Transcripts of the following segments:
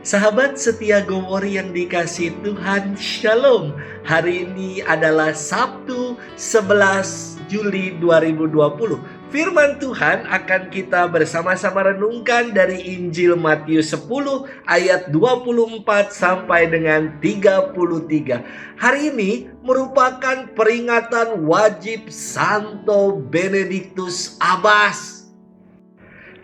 Sahabat setia Gowori yang dikasih Tuhan, Shalom. Hari ini adalah Sabtu 11 Juli 2020. Firman Tuhan akan kita bersama-sama renungkan dari Injil Matius 10 ayat 24 sampai dengan 33. Hari ini merupakan peringatan wajib Santo Benedictus Abbas.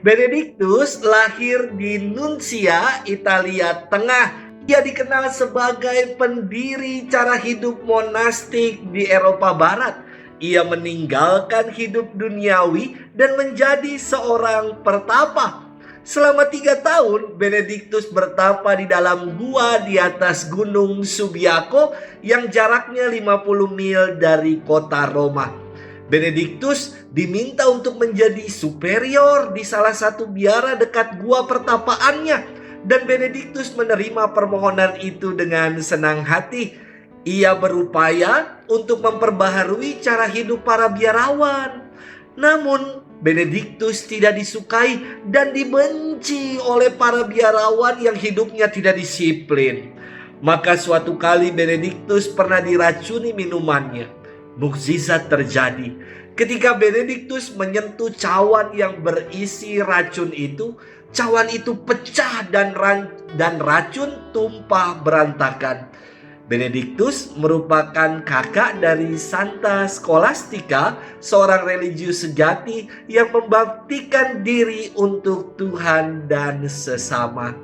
Benedictus lahir di Nunsia, Italia Tengah. Ia dikenal sebagai pendiri cara hidup monastik di Eropa Barat. Ia meninggalkan hidup duniawi dan menjadi seorang pertapa. Selama 3 tahun, Benedictus bertapa di dalam gua di atas Gunung Subiaco yang jaraknya 50 mil dari kota Roma. Benedictus diminta untuk menjadi superior di salah satu biara dekat gua pertapaannya, dan Benedictus menerima permohonan itu dengan senang hati. Ia berupaya untuk memperbaharui cara hidup para biarawan. Namun Benedictus tidak disukai dan dibenci oleh para biarawan yang hidupnya tidak disiplin. Maka suatu kali Benedictus pernah diracuni minumannya. Mukjizat terjadi ketika Benedictus menyentuh cawan yang berisi racun itu. Cawan itu pecah dan racun tumpah berantakan. Benedictus merupakan kakak dari Santa Scholastica, seorang religius sejati yang membaktikan diri untuk Tuhan dan sesama.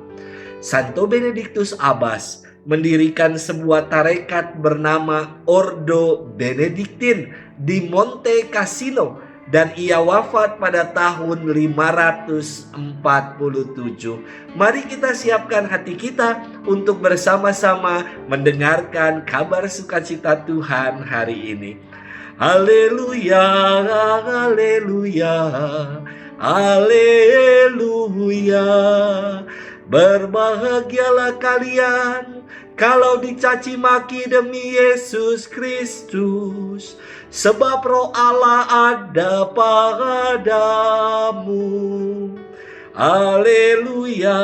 Santo Benedictus Abbas mendirikan sebuah tarekat bernama Ordo Benedictine di Monte Cassino, dan ia wafat pada tahun 547. Mari kita siapkan hati kita untuk bersama-sama mendengarkan kabar sukacita Tuhan hari ini. Haleluya, haleluya, haleluya. Berbahagialah kalian kalau dicaci maki demi Yesus Kristus, sebab Roh Allah ada padamu. Haleluya,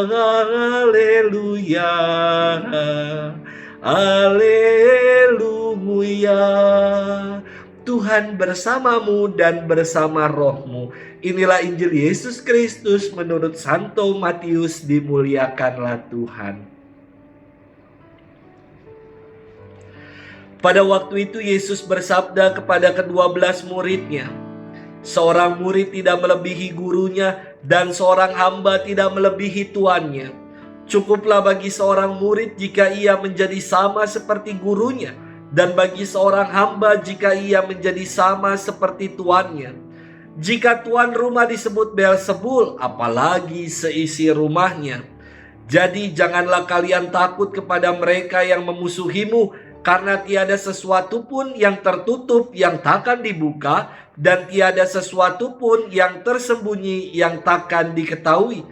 haleluya, haleluya. Tuhan bersamamu dan bersama rohmu. Inilah Injil Yesus Kristus menurut Santo Matius. Dimuliakanlah Tuhan. Pada waktu itu Yesus bersabda kepada ke-12 muridnya, "Seorang murid tidak melebihi gurunya, dan seorang hamba tidak melebihi tuannya. Cukuplah bagi seorang murid jika ia menjadi sama seperti gurunya, dan bagi seorang hamba jika ia menjadi sama seperti tuannya. Jika tuan rumah disebut Beelzebul, apalagi seisi rumahnya. Jadi janganlah kalian takut kepada mereka yang memusuhimu, karena tiada sesuatu pun yang tertutup yang takkan dibuka, dan tiada sesuatu pun yang tersembunyi yang takkan diketahui.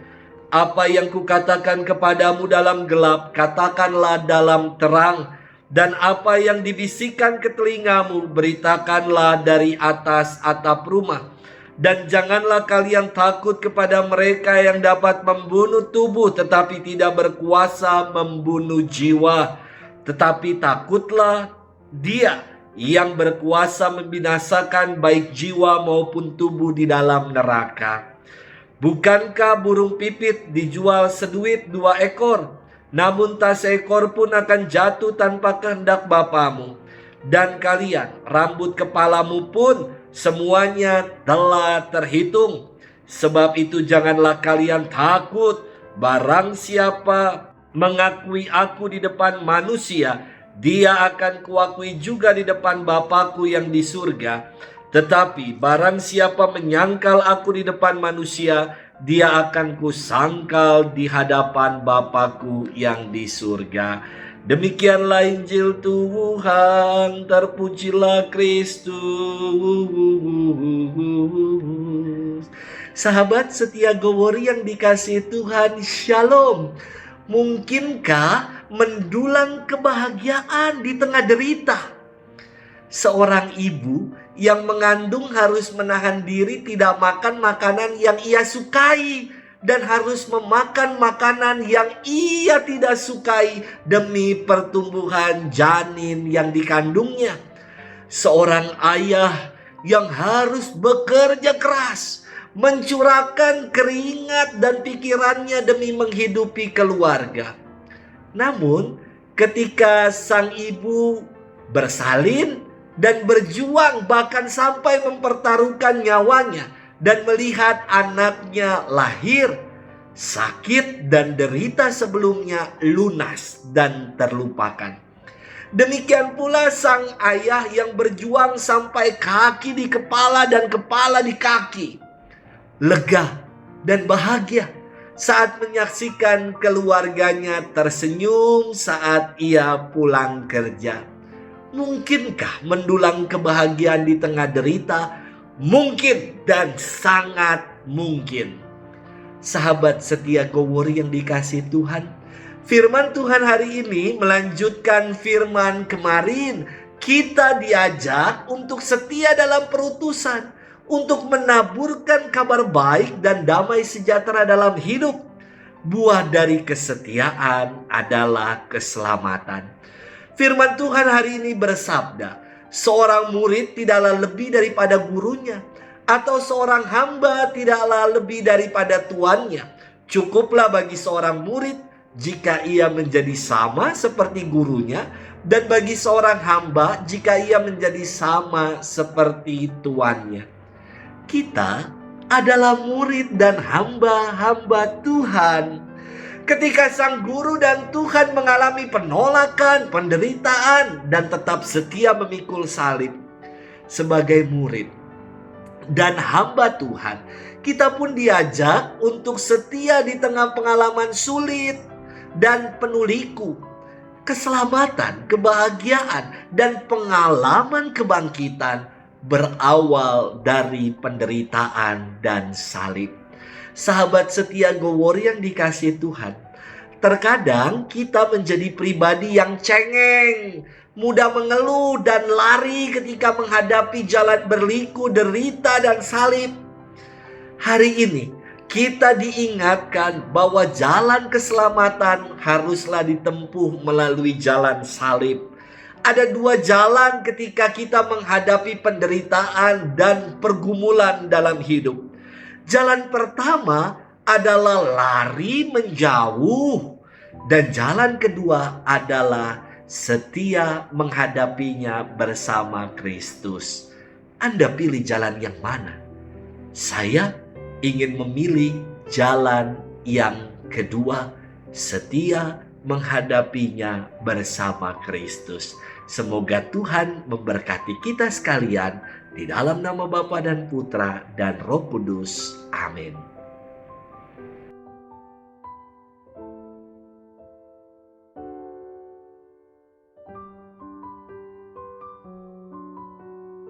Apa yang kukatakan kepadamu dalam gelap, katakanlah dalam terang. Dan apa yang dibisikkan ke telingamu, beritakanlah dari atas atap rumah. Dan janganlah kalian takut kepada mereka yang dapat membunuh tubuh, tetapi tidak berkuasa membunuh jiwa. Tetapi takutlah Dia yang berkuasa membinasakan baik jiwa maupun tubuh di dalam neraka. Bukankah burung pipit dijual seduit 2 ekor? Namun tak seekor pun akan jatuh tanpa kehendak Bapamu. Dan kalian, rambut kepalamu pun semuanya telah terhitung. Sebab itu janganlah kalian takut. Barang siapa mengakui aku di depan manusia, dia akan kuakui juga di depan Bapa-Ku yang di surga. Tetapi barang siapa menyangkal aku di depan manusia, dia akan kusangkal di hadapan Bapa-Ku yang di surga." Demikianlah Injil Tuhan. Terpujilah Kristus. Sahabat setia Gowori yang dikasihi Tuhan, Shalom. Mungkinkah mendulang kebahagiaan di tengah derita? Seorang ibu yang mengandung harus menahan diri tidak makan makanan yang ia sukai dan harus memakan makanan yang ia tidak sukai demi pertumbuhan janin yang dikandungnya. Seorang ayah yang harus bekerja keras, mencurahkan keringat dan pikirannya demi menghidupi keluarga. Namun, ketika sang ibu bersalin dan berjuang bahkan sampai mempertaruhkan nyawanya dan melihat anaknya lahir, sakit dan derita sebelumnya lunas dan terlupakan. Demikian pula sang ayah yang berjuang sampai kaki di kepala dan kepala di kaki, lega dan bahagia saat menyaksikan keluarganya tersenyum saat ia pulang kerja. Mungkinkah mendulang kebahagiaan di tengah derita? Mungkin dan sangat mungkin. Sahabat setia Go-Worry yang dikasihi Tuhan, firman Tuhan hari ini melanjutkan firman kemarin. Kita diajak untuk setia dalam perutusan, untuk menaburkan kabar baik dan damai sejahtera dalam hidup. Buah dari kesetiaan adalah keselamatan. Firman Tuhan hari ini bersabda, seorang murid tidaklah lebih daripada gurunya, atau seorang hamba tidaklah lebih daripada tuannya. Cukuplah bagi seorang murid jika ia menjadi sama seperti gurunya, dan bagi seorang hamba jika ia menjadi sama seperti tuannya. Kita adalah murid dan hamba-hamba Tuhan. Ketika sang guru dan Tuhan mengalami penolakan, penderitaan, dan tetap setia memikul salib sebagai murid dan hamba Tuhan, kita pun diajak untuk setia di tengah pengalaman sulit dan penuh liku. Keselamatan, kebahagiaan, dan pengalaman kebangkitan berawal dari penderitaan dan salib. Sahabat setia Go-Worry yang dikasihi Tuhan, terkadang kita menjadi pribadi yang cengeng, mudah mengeluh dan lari ketika menghadapi jalan berliku, derita, dan salib. Hari ini kita diingatkan bahwa jalan keselamatan haruslah ditempuh melalui jalan salib. Ada dua jalan ketika kita menghadapi penderitaan dan pergumulan dalam hidup. Jalan pertama adalah lari menjauh, dan jalan kedua adalah setia menghadapinya bersama Kristus. Anda pilih jalan yang mana? Saya ingin memilih jalan yang kedua, setia menghadapinya bersama Kristus. Semoga Tuhan memberkati kita sekalian di dalam nama Bapa dan Putra dan Roh Kudus. Amin.